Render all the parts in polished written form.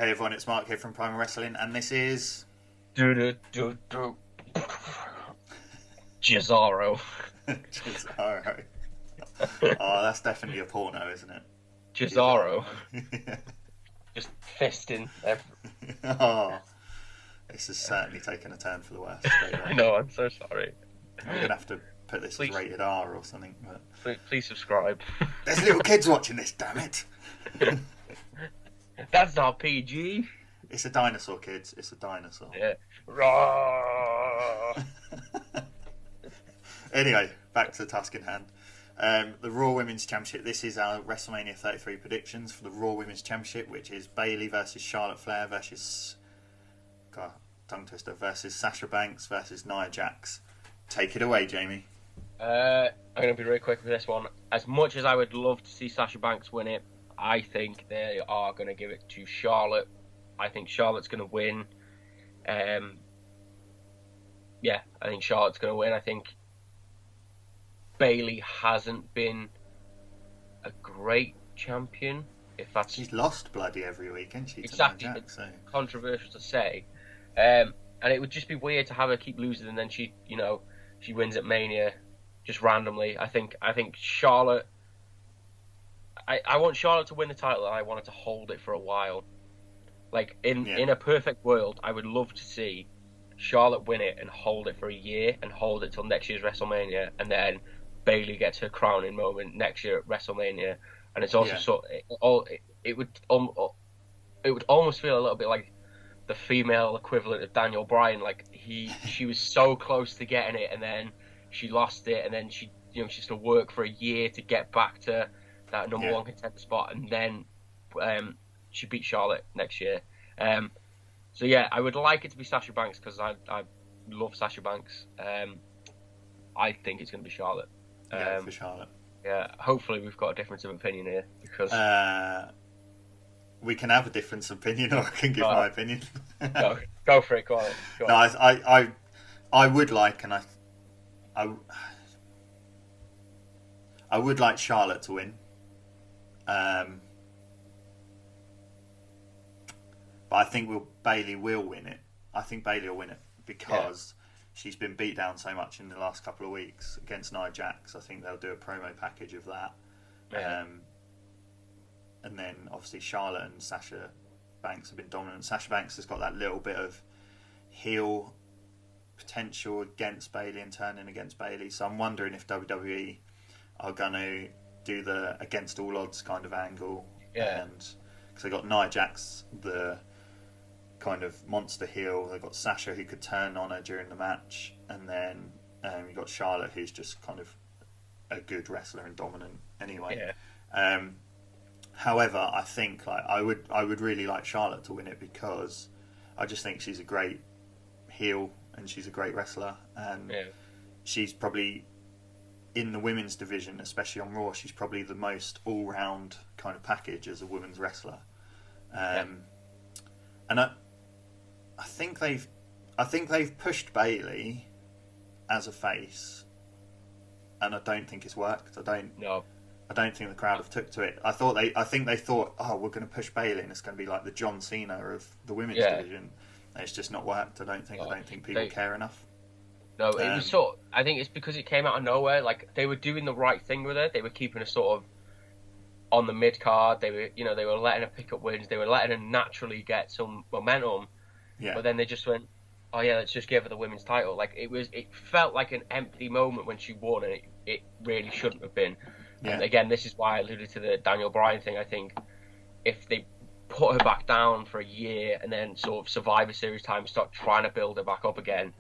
Hey everyone, it's Mark here from Primal Wrestling, and this is Do do do do. Cesaro. Cesaro. Oh, that's definitely a porno, isn't it? Cesaro. Cesaro. Just fisting. Oh, this has certainly taken a turn for the worse straight I away. know. I'm so sorry. We're gonna have to put this as Please, rated R or something. But please subscribe. there's little kids watching this, damn it! That's not PG. It's a dinosaur, kids. It's a dinosaur. Yeah. Raw. Anyway, back to the task in hand. The Raw Women's Championship. This is our WrestleMania 33 predictions for the Raw Women's Championship, which is Bayley versus Charlotte Flair versus tongue twister versus Sasha Banks versus Nia Jax. Take it away, Jamie. I'm going to be really quick with this one. As much as I would love to see Sasha Banks win it, I think they are going to give it to Charlotte. I think Charlotte's going to win. Yeah, I think Charlotte's going to win. I think Bayley hasn't been a great champion. If that's She's lost bloody every week, hasn't she? exactly To Nia Jax, so. controversial to say, and it would just be weird to have her keep losing and then she wins at Mania just randomly. I think Charlotte. I want Charlotte to win the title and I want her to hold it for a while. Like in a perfect world, I would love to see Charlotte win it and hold it for a year and hold it till next year's WrestleMania, and then Bayley gets her crowning moment next year at WrestleMania. And it's also it would almost feel a little bit like the female equivalent of Daniel Bryan. Like she was so close to getting it, and then she lost it, and then she has to work for a year to get back to that number one contender spot, and then she beat Charlotte next year. So yeah, I would like it to be Sasha Banks because I love Sasha Banks. I think it's going to be Charlotte. For Charlotte. Yeah, hopefully we've got a difference of opinion here because We can have a difference of opinion, or I can give my opinion. go for it. Go on. No, I would like, and I would like Charlotte to win. But I think Bayley will win it. I think Bayley will win it because she's been beat down so much in the last couple of weeks against Nia Jax. I think they'll do a promo package of that. Yeah. And then obviously Charlotte and Sasha Banks have been dominant. Sasha Banks has got that little bit of heel potential against Bayley and turning against Bayley. So I'm wondering if WWE are going to do the against all odds kind of angle. Yeah. And because they got Nia Jax, the kind of monster heel. They've got Sasha who could turn on her during the match, and then you've got Charlotte who's just kind of a good wrestler and dominant anyway. Yeah. However, I think I would really like Charlotte to win it because I just think she's a great heel and she's a great wrestler, and she's probably in the women's division, especially on Raw, she's probably the most all-round kind of package as a women's wrestler. And I think they've pushed Bayley as a face, and I don't think it's worked. I don't think the crowd have took to it. I think they thought, oh, we're going to push Bayley, and it's going to be like the John Cena of the women's division. And it's just not worked. I don't think people care enough. No, it was I think it's because it came out of nowhere. Like they were doing the right thing with it. They were keeping her sort of on the mid card. They were letting her pick up wins. They were letting her naturally get some momentum. Yeah. But then they just went, oh yeah, let's just give her the women's title. Like it felt like an empty moment when she won, and it really shouldn't have been. Yeah. And again, this is why I alluded to the Daniel Bryan thing. I think if they put her back down for a year and then sort of Survivor Series time start trying to build her back up again,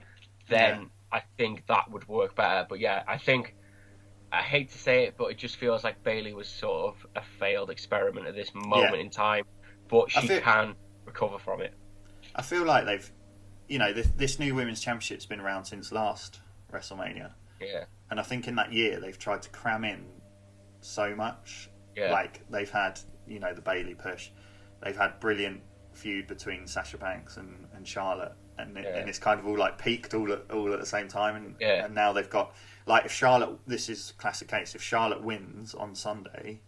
then I think that would work better. But yeah, I hate to say it, but it just feels like Bayley was sort of a failed experiment at this moment in time. But she can recover from it. I feel like they've, this new women's championship's been around since last WrestleMania. Yeah. And I think in that year they've tried to cram in so much. Yeah. Like they've had, the Bayley push. They've had brilliant feud between Sasha Banks and Charlotte, and it's kind of all like peaked all at the same time, and now they've got if Charlotte, this is a classic case, if Charlotte wins on Sunday,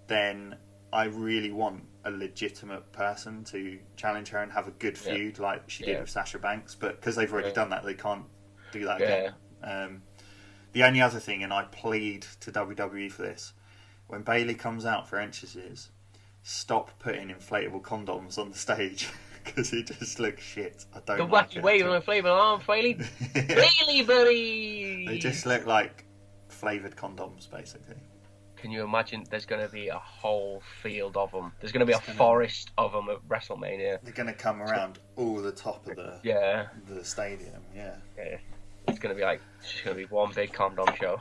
then I really want a legitimate person to challenge her and have a good feud like she did with Sasha Banks, but because they've already done that, they can't do that again. The only other thing, and I plead to WWE for this, when Bayley comes out for entrances, stop putting inflatable condoms on the stage because it just looks shit. I don't like it. The wacky wave on inflatable arm, Bayley. Bayley, buddy! They just look like flavoured condoms, basically. Can you imagine there's going to be a whole field of them? There's going to be a forest of them at WrestleMania. They're going to come around all the top of the stadium, yeah. It's going to be it's just going to be one big condom show.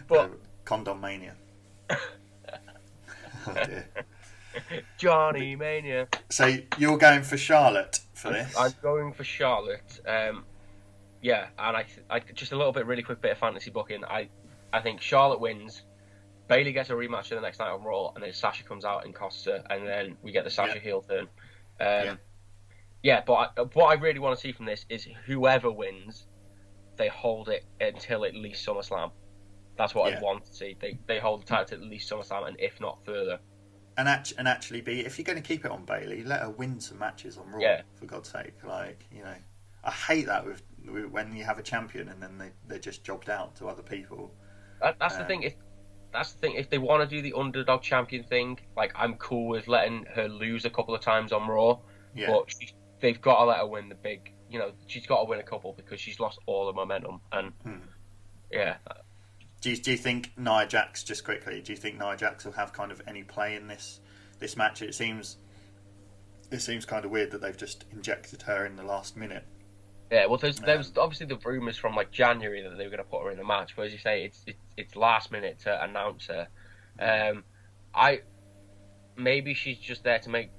But Condom Mania. Oh dear. Johnny Mania. So you're going for Charlotte for this? I'm going for Charlotte. And I just a little bit, really quick bit of fantasy booking. I think Charlotte wins, Bayley gets a rematch in the next night on Raw, and then Sasha comes out and costs her, and then we get the Sasha heel turn. But what I really want to see from this is whoever wins, they hold it until at least SummerSlam. That's what I want to see. They hold the title at least SummerSlam, and if not further. And actually, if you're going to keep it on Bayley, let her win some matches on Raw, for God's sake. I hate that with when you have a champion and then they're just jobbed out to other people. That's the thing. If they want to do the underdog champion thing, I'm cool with letting her lose a couple of times on Raw. Yeah. But they've got to let her win the big. She's got to win a couple because she's lost all the momentum. And Do you think Nia Jax, just quickly? Do you think Nia Jax will have kind of any play in this match? It seems kind of weird that they've just injected her in the last minute. Yeah, well, there was obviously the rumours from January that they were going to put her in the match, but as you say, it's last minute to announce her. Maybe she's just there to make.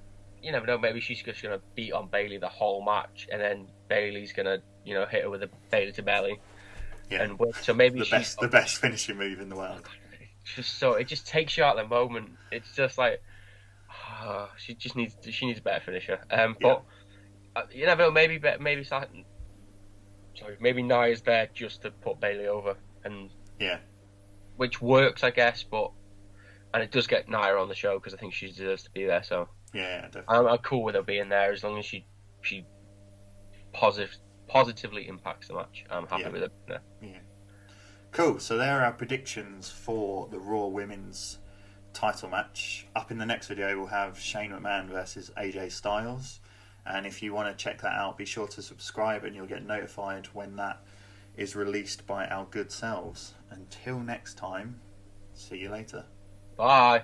You never know. Maybe she's just going to beat on Bayley the whole match, and then Bayley's going to hit her with a Bayley to belly. Yeah. And so maybe the best finishing move in the world. It just takes you out of the moment. It's just she needs a better finisher. But you never know. Maybe Nia's there just to put Bayley over, and which works, I guess. And it does get Nia on the show because I think she deserves to be there. So definitely. I'm cool with her being there as long as she positively impacts the match. I'm happy with it. Yeah. Cool. So there are our predictions for the Raw Women's title match. Up in the next video, we'll have Shane McMahon versus AJ Styles. And if you want to check that out, be sure to subscribe and you'll get notified when that is released by our good selves. Until next time, see you later. Bye.